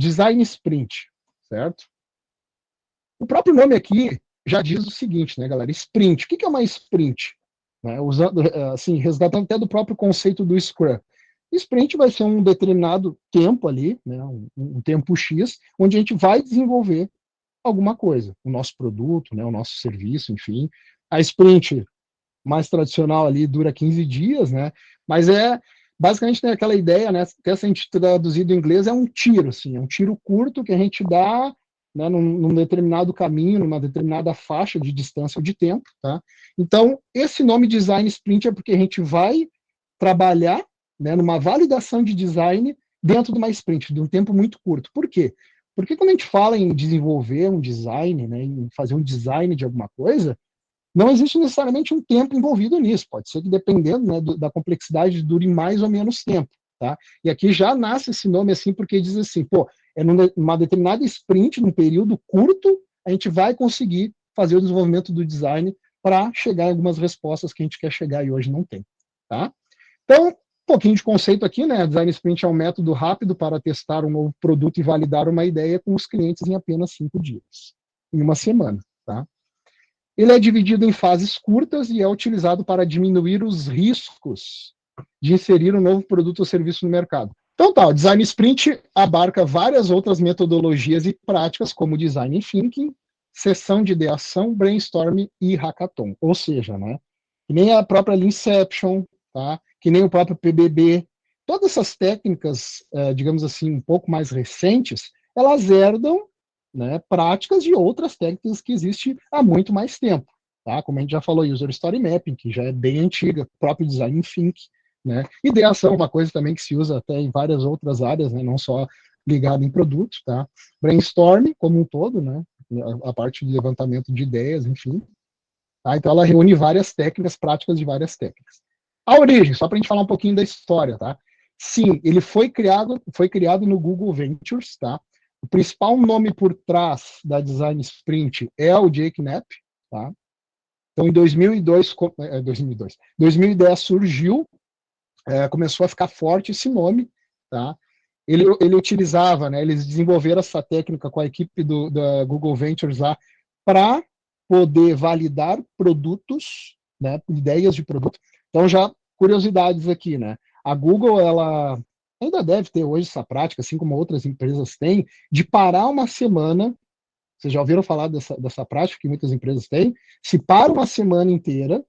design sprint, certo? O próprio nome aqui já diz o seguinte, né, galera? Sprint. O que é uma sprint? Né, usando, assim, resgatando até do próprio conceito do Scrum. Sprint vai ser um determinado tempo ali, né, um tempo X, onde a gente vai desenvolver alguma coisa, o nosso produto, né, o nosso serviço, enfim. A sprint mais tradicional ali dura 15 dias, né, mas basicamente tem aquela ideia, né, até se a gente traduzir do inglês, é um tiro, assim, é um tiro curto que a gente dá, né, num determinado caminho, numa determinada faixa de distância ou de tempo, tá? Então, esse nome design sprint é porque a gente vai trabalhar, né, numa validação de design dentro de uma sprint, de um tempo muito curto. Por quê? Porque quando a gente fala em desenvolver um design, né, em fazer um design de alguma coisa, não existe necessariamente um tempo envolvido nisso. Pode ser que, dependendo, né, da complexidade, dure mais ou menos tempo. Tá? E aqui já nasce esse nome assim, porque diz assim, pô, numa determinada sprint, num período curto, a gente vai conseguir fazer o desenvolvimento do design para chegar em algumas respostas que a gente quer chegar e hoje não tem. Tá? Então, um pouquinho de conceito aqui, né? Design Sprint é um método rápido para testar um novo produto e validar uma ideia com os clientes em apenas 5 dias, em uma semana, tá? Ele é dividido em fases curtas e é utilizado para diminuir os riscos de inserir um novo produto ou serviço no mercado. Então tá, o Design Sprint abarca várias outras metodologias e práticas, como Design Thinking, sessão de ideação, brainstorming e hackathon. Ou seja, né, que nem a própria Leanception, tá, que nem o próprio PBB, todas essas técnicas, digamos assim, um pouco mais recentes, elas herdam, né, práticas de outras técnicas que existem há muito mais tempo. Tá? Como a gente já falou, User Story Mapping, que já é bem antiga, próprio Design Thinking, né? Ideação é uma coisa também que se usa até em várias outras áreas, né? Não só ligado em produtos. Tá? Brainstorming, como um todo, né? A parte de levantamento de ideias, enfim. Tá? Então ela reúne várias técnicas, práticas de várias técnicas. A origem, só para a gente falar um pouquinho da história. Tá? Sim, ele foi criado no Google Ventures, tá? O principal nome por trás da Design Sprint é o Jake Knapp, tá? Então, em 2010 surgiu, começou a ficar forte esse nome, tá? Ele utilizava, né? Eles desenvolveram essa técnica com a equipe da Google Ventures lá para poder validar produtos, né? Ideias de produto. Então, já curiosidades aqui, né? A Google, ela ainda deve ter hoje essa prática, assim como outras empresas têm, de parar uma semana. Vocês já ouviram falar dessa prática que muitas empresas têm? Se para uma semana inteira,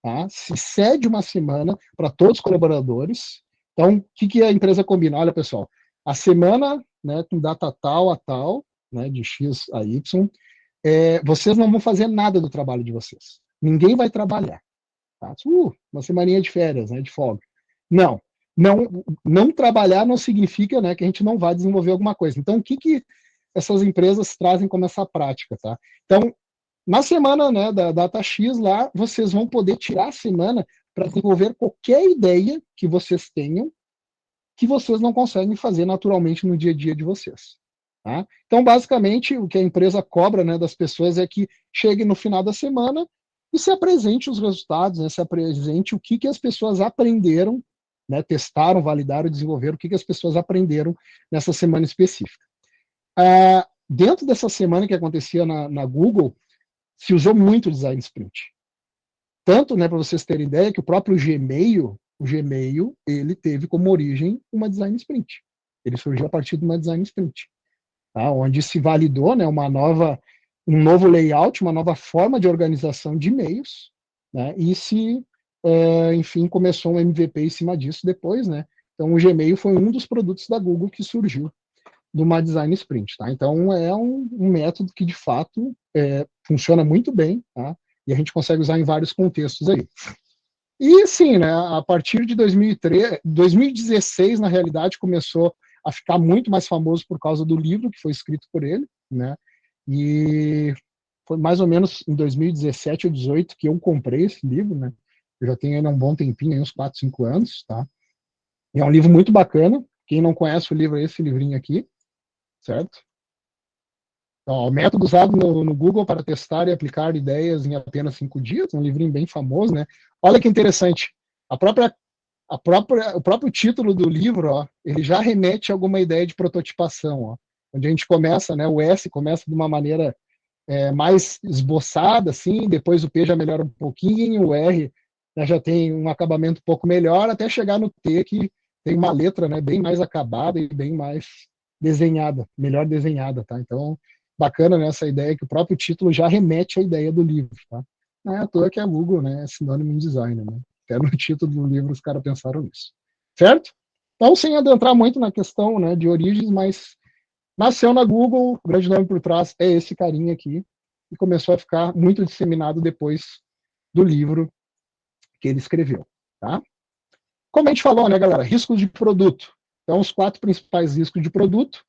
tá? Se cede uma semana para todos os colaboradores. Então, o que a empresa combina? Olha, pessoal, a semana, né, com data tal a tal, né, de X a Y, vocês não vão fazer nada do trabalho de vocês. Ninguém vai trabalhar. Tá? Uma semaninha de férias, né, de folga. Não, não trabalhar não significa, né, que a gente não vai desenvolver alguma coisa. Então, o que essas empresas trazem como essa prática, tá? Então, na semana, né, da data X lá, vocês vão poder tirar a semana para desenvolver qualquer ideia que vocês tenham que vocês não conseguem fazer naturalmente no dia a dia de vocês. Tá? Então, basicamente, o que a empresa cobra, né, das pessoas é que chegue no final da semana e se apresente os resultados, né, se apresente o que as pessoas aprenderam, né, testaram, validaram, desenvolveram, o que as pessoas aprenderam nessa semana específica. Dentro dessa semana que acontecia na Google, se usou muito o Design Sprint. Tanto, né, para vocês terem ideia, que o próprio Gmail, ele teve como origem uma Design Sprint. Ele surgiu a partir de uma Design Sprint, tá? Onde se validou, né, um novo layout, uma nova forma de organização de e-mails, né, e enfim, começou um MVP em cima disso depois, né? Então, o Gmail foi um dos produtos da Google que surgiu de uma Design Sprint, tá? Então, é um método que, de fato, funciona muito bem, tá? E a gente consegue usar em vários contextos aí. E, sim, né, a partir de 2016, na realidade, começou a ficar muito mais famoso por causa do livro que foi escrito por ele, né? E foi mais ou menos em 2017 ou 2018 que eu comprei esse livro, né? Eu já tenho ainda um bom tempinho, uns 4, 5 anos, tá? E é um livro muito bacana. Quem não conhece o livro é esse livrinho aqui, certo? Então, o método usado no Google para testar e aplicar ideias em apenas 5 dias, um livrinho bem famoso, né? Olha que interessante. O próprio título do livro, ó, ele já remete a alguma ideia de prototipação, ó. onde a gente começa, né, o S começa de uma maneira mais esboçada, assim, depois o P já melhora um pouquinho, o R, né, já tem um acabamento um pouco melhor, até chegar no T, que tem uma letra, né, bem mais acabada e bem mais desenhada, melhor desenhada, tá? Então, bacana nessa ideia que o próprio título já remete à ideia do livro, tá? Não é à toa que a Google, né, é sinônimo em design, né? Até no título do livro os caras pensaram nisso. Certo? Então, sem adentrar muito na questão, né, de origens, mas nasceu na Google, o grande nome por trás é esse carinha aqui, e começou a ficar muito disseminado depois do livro que ele escreveu, tá? Como a gente falou, né, galera, riscos de produto. Então, os 4 principais riscos de produto.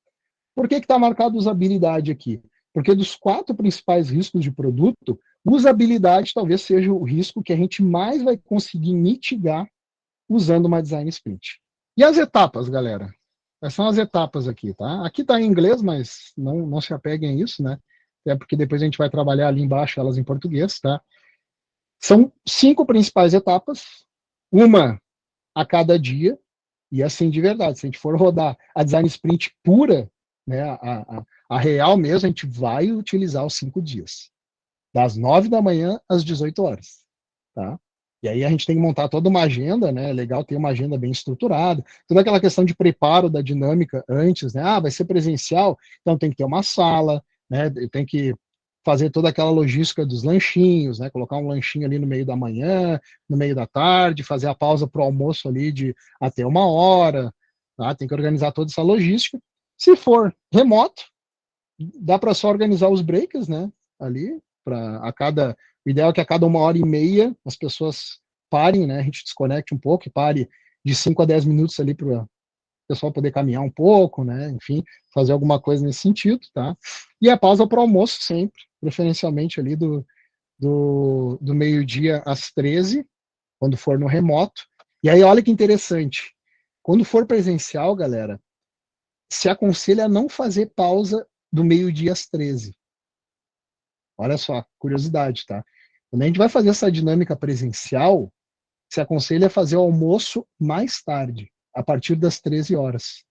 Por que está marcado usabilidade aqui? Porque dos 4 principais riscos de produto, usabilidade talvez seja o risco que a gente mais vai conseguir mitigar usando uma design sprint. E as etapas, galera? Quais são as etapas aqui, tá? Aqui está em inglês, mas não se apeguem a isso, né? Até porque depois a gente vai trabalhar ali embaixo elas em português, tá? São 5 principais etapas, uma a cada dia, e assim de verdade. Se a gente for rodar a design sprint pura, né, a real mesmo, a gente vai utilizar os 5 dias, das 9 da manhã às 18 horas, tá? E aí a gente tem que montar toda uma agenda, né? É legal ter uma agenda bem estruturada, toda aquela questão de preparo da dinâmica antes, né? Ah, vai ser presencial, então tem que ter uma sala, né? Tem que fazer toda aquela logística dos lanchinhos, né? Colocar um lanchinho ali no meio da manhã, no meio da tarde, fazer a pausa para o almoço ali de até 1 hora, tá? Tem que organizar toda essa logística. Se for remoto, dá para só organizar os breaks, né? Ali, para a cada. O ideal é que a cada 1 hora e meia as pessoas parem, né? A gente desconecte um pouco e pare de 5 a 10 minutos ali para o pessoal poder caminhar um pouco, né? Enfim, fazer alguma coisa nesse sentido, tá? E a pausa para o almoço sempre, preferencialmente ali do meio-dia às 13, quando for no remoto. E aí, olha que interessante. Quando for presencial, galera, se aconselha a não fazer pausa do meio-dia às 13. Olha só, curiosidade, tá? Quando a gente vai fazer essa dinâmica presencial, se aconselha a fazer o almoço mais tarde, a partir das 13 horas.